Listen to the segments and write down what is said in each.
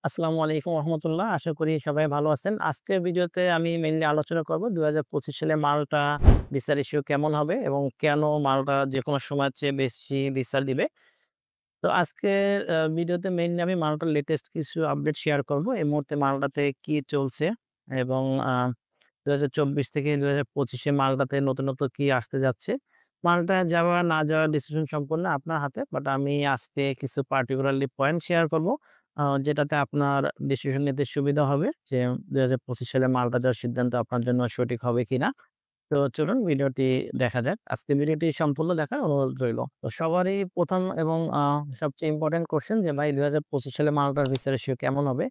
আসসালামু আলাইকুম রহমতুল্লাহ। আশা করি সবাই ভালো আছেন। আজকের ভিডিওতে আমি মেইনলি আলোচনা করব ২০২৫ সালে মাল্টা ভিসা রেশিও কেমন হবে এবং কেন মাল্টা যেকোনো সময়ের চেয়ে বেশি ভিসা দিবে। তো আজকের ভিডিওতে মেইনলি আমি মাল্টার লেটেস্ট কিছু আপডেট শেয়ার করব। এই মুহূর্তে মাল্টাতে কি চলছে এবং ২০২৪ থেকে ২০২৫ এ মাল্টাতে নতুনত্ব কি আসতে যাচ্ছে। মাল্টায় যাওয়া না যাওয়ার ডিসিশন সম্পূর্ণ আপনার হাতে। বাট আমি আজকে কিছু পার্টিকুলারলি পয়েন্ট শেয়ার করব। যেটাতে আপনার ডিসিশন নিতে সুবিধা হবে যে ২০২৫ সালে মাল্টা যাওয়ার সিদ্ধান্ত আপনার জন্য সঠিক হবে কিনা। তো চলুন ভিডিওটি দেখা যাক। আজকে ভিডিওটি সম্পূর্ণ দেখার অনুরোধ রইল। তো সবারই ১ম এবং সবচেয়ে ইম্পোর্টেন্ট কোয়েশ্চেন যে ভাই ২০২৫ সালে মাল্টার ভিসা রেশিও কেমন হবে?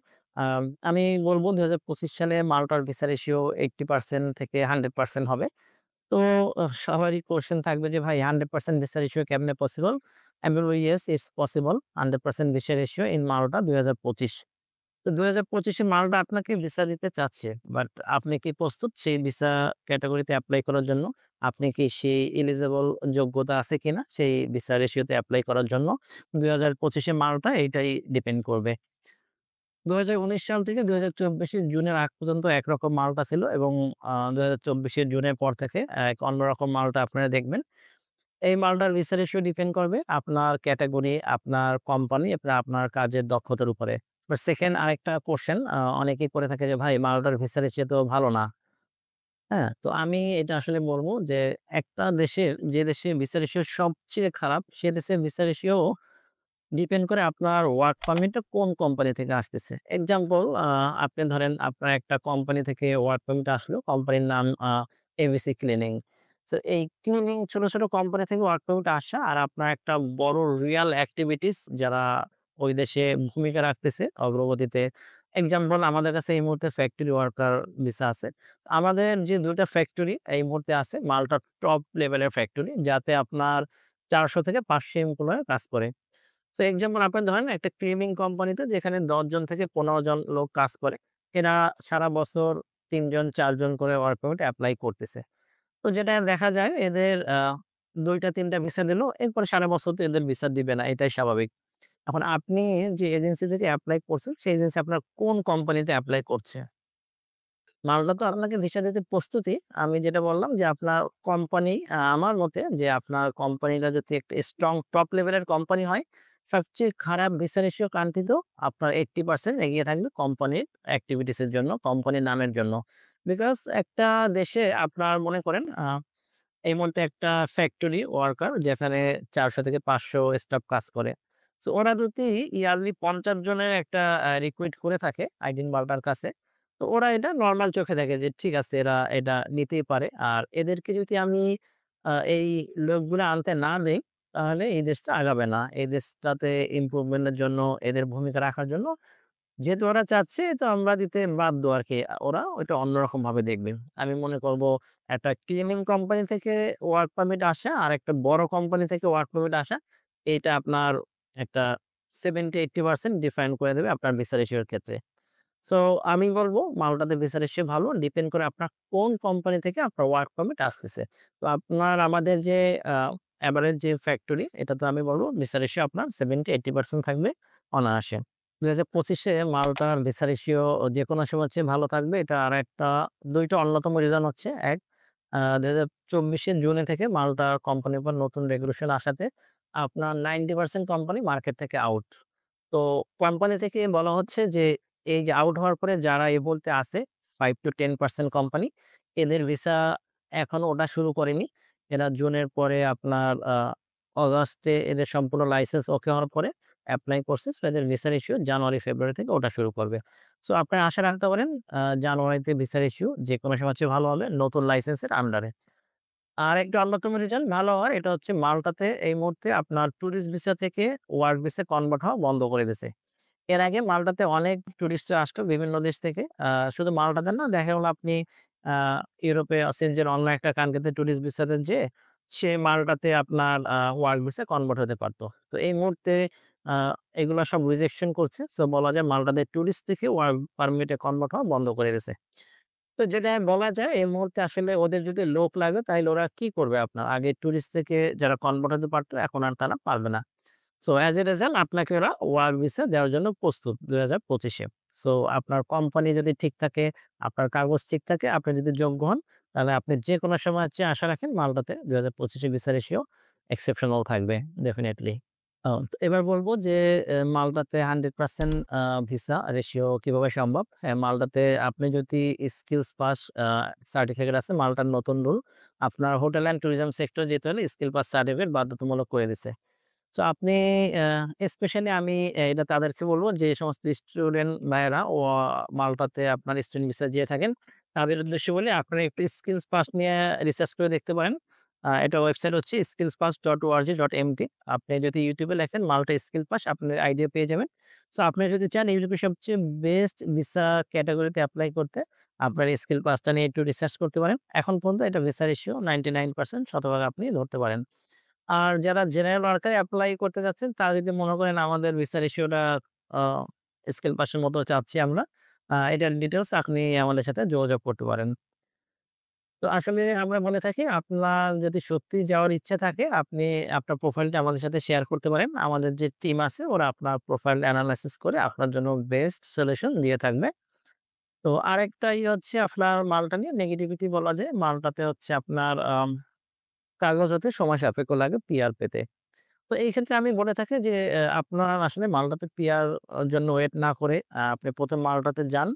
আমি বলব ২০২৫ সালে মাল্টার ভিসা রেশিও 80% থেকে 100% হবে। তো সবারই কোয়েশ্চেন থাকবে যে ভাই 100% ভিসা রেশিও কেমনে পসিবল? আমি বলব yes it's possible 100% visa ratio in Malta ২০২৫। তো ২০২৫ এ মাল্টা আপনাকে ভিসা দিতে চাচ্ছে। বাট আপনি কি প্রস্তুত সেই ভিসা ক্যাটেগরিতে এপ্লাই করার জন্য? আপনি কি সেই এলিজিবল যোগ্যতা আছে কিনা সেই ভিসা রেশিওতে এপ্লাই করার জন্য? ২০২৫ এ মাল্টা এইটাই ডিপেন্ড করবে। ২০১৯ সাল থেকে ২০২৪ এর জুনের আগ পর্যন্ত একরকম মাল্টা ছিল এবং ২০২৪ এর জুনের পর থেকে এক অন্যরকম মাল্টা আপনারা দেখবেন। এই মাল্টার ভিসা রেশিও ডিপেন্ড করবে আপনার ক্যাটেগরি, আপনার কোম্পানি, আপনার কাজের দক্ষতার উপরে। বাট সেকেন্ড আরেকটা কোয়েশ্চেন অনেকেই করে থাকে যে, "ভাই মাল্টার ভিসা রেশিও তো ভালো না।" হ্যাঁ? তো আমি এটা আসলে বলব যে, একটা দেশের যে দেশে ভিসা রেশিও সবচেয়ে খারাপ, সে দেশের ভিসা রেশিও ডিপেন্ড করে আপনার ওয়ার্ক পারমিটটা কোন কোম্পানি থেকে আসতেছে। এক্সাম্পল আপনি ধরেন আপনার একটা কোম্পানি থেকে ওয়ার্ক পারমিট আসলো। কোম্পানির নাম এবিসি ক্লিনিং। সো এই ক্লিনিং ছোট, ছোট কোম্পানি থেকে ওয়ার্ক পারমিট আসা আর আপনার একটা বড় রিয়াল এক্টিভিটিস যারা ওই দেশে ভূমিকা রাখতেছে অগ্রগতিতে। এক্সাম্পল আমাদের কাছে এই মুহূর্তে ফ্যাক্টরি ওয়ার্কার ভিসা আছে। আমাদের যে ২ টা ফ্যাক্টরি এই মুহূর্তে আছে মাল্টার টপ লেভেলের ফ্যাক্টরি যাতে আপনার ৪০০ থেকে ৫০০ এমপ্লয়ি কাজ করে। তো এক্সাম্পল আপনি ধরেন একটা ক্লিনিং কোম্পানিতে যেখানে ১০ জন থেকে ১৫ জন লোক কাজ করে। এরা সারা বছর ৩ জন ৪ জন করে ওয়ার্ক পারমিট এপ্লাই করতেছে। তো যেটা দেখা যায় এদের ২ টা ৩ টা ভিসা দিল। এরপরে সারা বছর তো এদের ভিসা দিবে না। এটাই স্বাভাবিক। এখন আপনি যে এজেন্সি থেকে এপ্লাই করছেন, সেই এজেন্সি আপনার কোন কোম্পানিতে এপ্লাই করছে? মালটা তো আপনাকে ভিসা দিতে প্রস্তুতই। আমি যেটা বললাম যে আপনার কোম্পানি আমার মতে যে আপনার কোম্পানিটা যদি একটা স্ট্রং টপ লেভেলের কোম্পানি হয়, সবচেয়ে খারাপ ভিসা রেশিও কান্ট্রি তো আপনার 80% এগিয়ে থাকবে কোম্পানির এক্টিভিটিস এর জন্য, কোম্পানির নামের জন্য। বিকজ একটা দেশে আপনার মনে করেন এই মুহূর্তে একটা ফ্যাক্টরি ওয়ার্কার যেখানে ৪০০ থেকে ৫০০ স্টাফ কাজ করে। সো ওরা যদি ইয়ারলি ৫০ জনের একটা রিক্রুইট করে থাকে আইডিন বার্গার কাছে, তো ওরা এটা নরমাল চোখে দেখে যে ঠিক আছে এরা এটা নিতেই পারে। আর এদেরকে যদি আমি এই লোকগুলা আনতে না দেই, তাহলে এই দেশটা আগাবে না। এই দেশটাতে ইমপ্রুভমেন্ট এর জন্য এদের ভূমিকা রাখার জন্য যেহেতু ওরা চাচ্ছে তো আমরা দিতে বাধ্য আরকি। ওরা ওইটা অন্যরকমভাবে দেখবে। আমি মনে করব একটা ক্লিনিং কোম্পানি থেকে ওয়ার্ক পারমিট আসা আর একটা বড় কোম্পানি থেকে ওয়ার্ক পারমিট আসা, এইটা আপনার একটা 70-80% ডিফাইন করে দেবে আপনার ভিসা রেশিওর ক্ষেত্রে। সো আমি বলব মাল্টাতে ভিসা রেশিও ভালো। ডিপেন্ড করে আপনার কোন কোম্পানি থেকে আপনার ওয়ার্ক পারমিট আসতেছে। তো আপনার আমাদের যে আ এভারেজ যে ফ্যাক্টরি এটাতে আমি বলব ভিসা রেশিও আপনার 70-80% থাকবে অনায়াসে। ২০২৫ এ মাল্টার ভিসা রেশিও যেকোনো সময়ের চেয়ে ভালো থাকবে। এটা আরেকটা ২ টা অন্যতম রিজন হচ্ছে ১ ২০২৪ এর জুনে থেকে মাল্টা কোম্পানির উপর নতুন রেগুলেশন আসাতে আপনার 90% কোম্পানি মার্কেট থেকে আউট। তো কোম্পানি থেকে বলা হচ্ছে যে এই যে আউট হওয়ার পরে যারা এ বলতে আছে 5-10% কোম্পানি এদের ভিসা এখনো ওঠা শুরু করেনি। এরা জুনের পরে আপনার অগাস্টে এদের সম্পূর্ণ লাইসেন্স ওকে হওয়ার পরে এপ্লাই করছে। সো এদের ভিসা ইস্যু জানুয়ারি, ফেব্রুয়ারি থেকে ওঠা শুরু করবে। সো আপনারা আশা রাখতে পারেন জানুয়ারিতে ভিসার ইস্যু যেকোনো সময় চেয়ে ভালো হবে নতুন লাইসেন্সের আন্ডারে। আরেকটা অন্যতম রিজন ভালো হওয়ার এটা হচ্ছে মাল্টাতে এই মুহূর্তে আপনার টুরিস্ট ভিসা থেকে ওয়ার্ক ভিসায় কনভার্ট হওয়া বন্ধ করে দিছে। এর আগে মাল্টাতে অনেক টুরিস্টরা আসতো বিভিন্ন দেশ থেকে। শুধু মাল্টাতে না দেখা গেল আপনি আ ইউরোপে আছেন যে অন্য একটা কান্ট্রিতে টুরিস্ট ভিসাতে যেয়ে সে মাল্টাতে আপনার ওয়ার্ক ভিসায় কনভার্ট হতে পারত। তো এই মুহূর্তে আ এগুলা সব রিজেকশন করছে। সো বলা যায় মাল্টাতে টুরিস্ট থেকে ওয়ার্ক পারমিটে কনভার্ট হওয়া বন্ধ করে দিছে। তো যেটা বলা যায় এই মুহূর্তে আসলে ওদের যদি লোক লাগে তাইলে ওরা কি করবে আপনার? আগে টুরিস্ট থেকে যারা কনভার্ট হতে পারত এখন আর তারা পারবে না। সো অ্যাজ এ রেজাল্ট আপনাকে ওরা ওয়ার্ক ভিসা দেওয়ার জন্য প্রস্তুত ২০২৫ এ। সো আপনার কোম্পানি যদি ঠিক থাকে, আপনার কাগজ ঠিক থাকে, আপনি যদি যোগ্য হন, তাহলে আপনি যেকোনো সময় হচ্ছে আশা রাখেন মাল্টাতে ২০২৫ এ ভিসা রেশিও এক্সেপশনাল থাকবে ডেফিনিটলি। তো এবার বলব যে মাল্টাতে 100% ভিসা রেশিও কিভাবে সম্ভব? হ্যাঁ, মাল্টাতে আপনি যদি স্কিলস পাস সার্টিফিকেট আছে, মাল্টার নতুন রুল আপনার হোটেল অ্যান্ড টুরিজম সেক্টরে যেতে হলে স্কিল পাস সার্টিফিকেট বাধ্যতামূলক করে দিছে। সো আপনি স্পেশালি আমি এটা তাদেরকে বলব যে সমস্ত স্টুডেন্ট ভাইয়েরা মাল্টাতে আপনার স্টুডেন্ট ভিসায় যেয়ে থাকেন, তাদের উদ্দেশ্যে বলি আপনারা একটু স্কিলস পাস নিয়ে রিসার্চ করে দেখতে পারেন। এটা ওয়েবসাইট হচ্ছে skillspass.org.mt। আপনি যদি ইউটিউবে লেখেন মাল্টা স্কিল পাস আপনার আইডিয়া পেয়ে যাবেন। সো আপনি যদি চান ইউরোপে সবচেয়ে বেস্ট ভিসা ক্যাটেগরিতে এপ্লাই করতে, আপনার স্কিল পাসটা নিয়ে একটু রিসার্চ করতে পারেন। এখন পর্যন্ত এটা ভিসা রেশিও 99% শতভাগ আপনি ধরতে পারেন। আর যারা জেনারেল ওয়ার্কার এপ্লাই করতে চাচ্ছেন, তারা যদি মনে করেন আমাদের ভিসা রেশিওটা আ স্কেল পাসের মতো চাচ্ছি আমরা, এটার ডিটেইলস আপনি আমাদের সাথে যোগাযোগ করতে পারেন। তো আসলে আমরা বলে থাকি আপনার যদি সত্যিই যাওয়ার ইচ্ছা থাকে, আপনি আপনার প্রোফাইলটা আমাদের সাথে শেয়ার করতে পারেন। আমাদের যে টিম আছে ওরা আপনার প্রোফাইল এনালাইসিস করে আপনার জন্য বেস্ট সলিউশন দিয়ে থাকবে। তো আরেকটা হচ্ছে আপনার মালটা নিয়ে নেগেটিভিটি বলা যায়। মালটাতে হচ্ছে আপনার কাগজ হতে সময় সাপেক্ষ লাগে পিআর পেতে। তো এই ক্ষেত্রে আমি বলে থাকি যে আপনার আসলে মাল্টাতে পিআর জন্য ওয়েট না করে আপনি ১ম মাল্টাতে যান।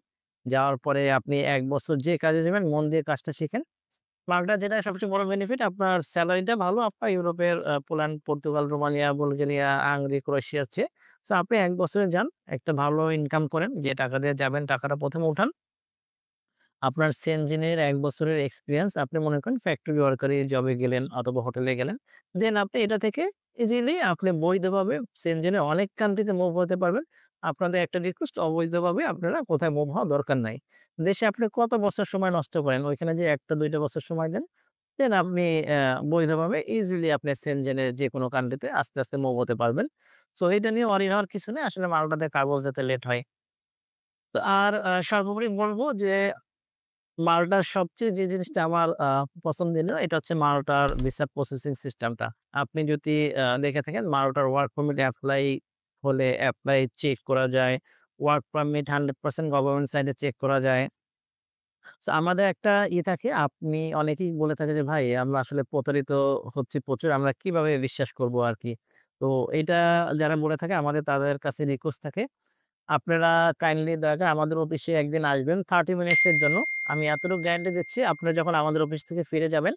যাওয়ার পরে আপনি ১ বছর যে কাজে যাবেন মন দিয়ে কাজটা শিখেন। মাল্টার যেটা সবচেয়ে বড় বেনিফিট আপনার সেলারিটা ভালো আপনার ইউরোপের Poland, Portugal, Romania, Bulgaria, Hungary, ক্রোয়েশিয়ার চেয়ে। সো আপনি ১ বছরে যান, একটা ভালো ইনকাম করেন। যে টাকা দিয়ে যাবেন টাকাটা ১ম এ উঠান। আপনার সেনজেনের ১ বছরের এক্সপেরিয়েন্স আপনি মনে করেন ফ্যাক্টরি ওয়ার্কারি জবে গেলেন অথবা হোটেলে গেলেন। দেন আপনি এটা থেকে ইজিলি আপনি বৈধভাবে সেনজেনে অনেক কান্ট্রিতে মুভ হতে পারবেন। আপনাদের একটা রিকোয়েস্ট অবৈধভাবে আপনারা কোথায় মুভ হওয়া দরকার নাই। দেশে আপনি কত বছর সময় নষ্ট করেন, ওইখানে যে ১ টা ২ টা বছর সময় দেন। দেন আপনি বৈধভাবে ইজিলি আপনি সেনজেনের যেকোনো কান্ট্রিতে আস্তে, আস্তে মুভ হতে পারবেন। সো এটা নিয়ে ওয়ারি হওয়ার কিছু নেই। আসলে মাল্টাতে কাগজ দিতে লেট হয়। তো আর সর্বোপরি বলব যে মাল্টার সবচেয়ে যে জিনিসটা আমার পছন্দের এটা হচ্ছে মাল্টার ভিসা প্রসেসিং সিস্টেমটা। আপনি যদি দেখে থাকেন মাল্টার ওয়ার্ক পারমিট এপ্লাই হলে এপ্লাই চেক করা যায়। ওয়ার্ক পারমিট 100% গভর্নমেন্ট সাইডে চেক করা যায়। সো আমাদের একটা থাকে আপনি অনেকেই বলে থাকে যে, "ভাই আমরা আসলে প্রতারিত হচ্ছি প্রচুর। আমরা কিভাবে বিশ্বাস করব আরকি?" তো এটা যারা বলে থাকে আমাদের তাদের কাছে রিকোয়েস্ট থাকে আপনারা কাইন্ডলি দয়া করে আমাদের অফিসে একদিন আসবেন 30 মিনিটস এর জন্য। আমি এতটুকু গ্যারান্টি দিচ্ছি আপনারা যখন আমাদের অফিস থেকে ফিরে যাবেন,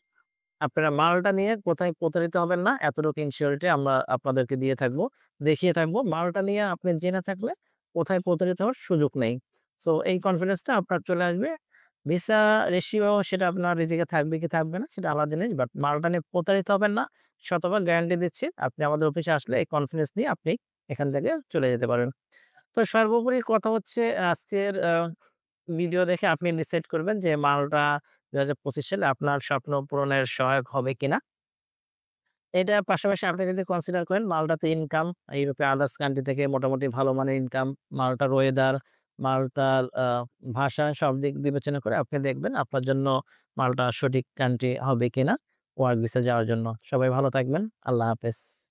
আপনারা মালটা নিয়ে কোথায় প্রতারিত হবেন না। এতটুকু ইনসিওরিটি আমরা আপনাদেরকে দিয়ে থাকবো, দেখিয়ে থাকবো। মালটা নিয়ে আপনি জেনে থাকলে কোথায় প্রতারিত হওয়ার সুযোগ নেই। সো এই কনফিডেন্সটা আপনার চলে আসবে। ভিসা রেশিও সেটা আপনার রিজিকে থাকবে কি থাকবে না সেটা আলাদা জিনিস। বাট মালটা নিয়ে প্রতারিত হবেন না। শতভাগ গ্যারান্টি দিচ্ছি। আপনি আমাদের অফিসে আসলে এই কনফিডেন্স নিয়ে আপনি এখান থেকে চলে যেতে পারবেন। তো সর্বোপরি কথা হচ্ছে আজকের ভিডিও দেখে আপনি ডিসাইড করবেন যে মালটা ২০২৫ সালে আপনার স্বপ্ন পূরণের সহায়ক হবে কিনা। এটার পাশাপাশি আপনি যদি কনসিডার করেন মালটাতে ইনকাম ইউরোপের আদার্স কান্ট্রি থেকে মোটামুটি ভালো মানের ইনকাম, মালটার ওয়েদার, মালটার ভাষা সব দিক বিবেচনা করে আপনি দেখবেন আপনার জন্য মালটা সঠিক কান্ট্রি হবে কিনা ওয়ার্ক ভিসা যাওয়ার জন্য। সবাই ভালো থাকবেন। আল্লাহ হাফেজ।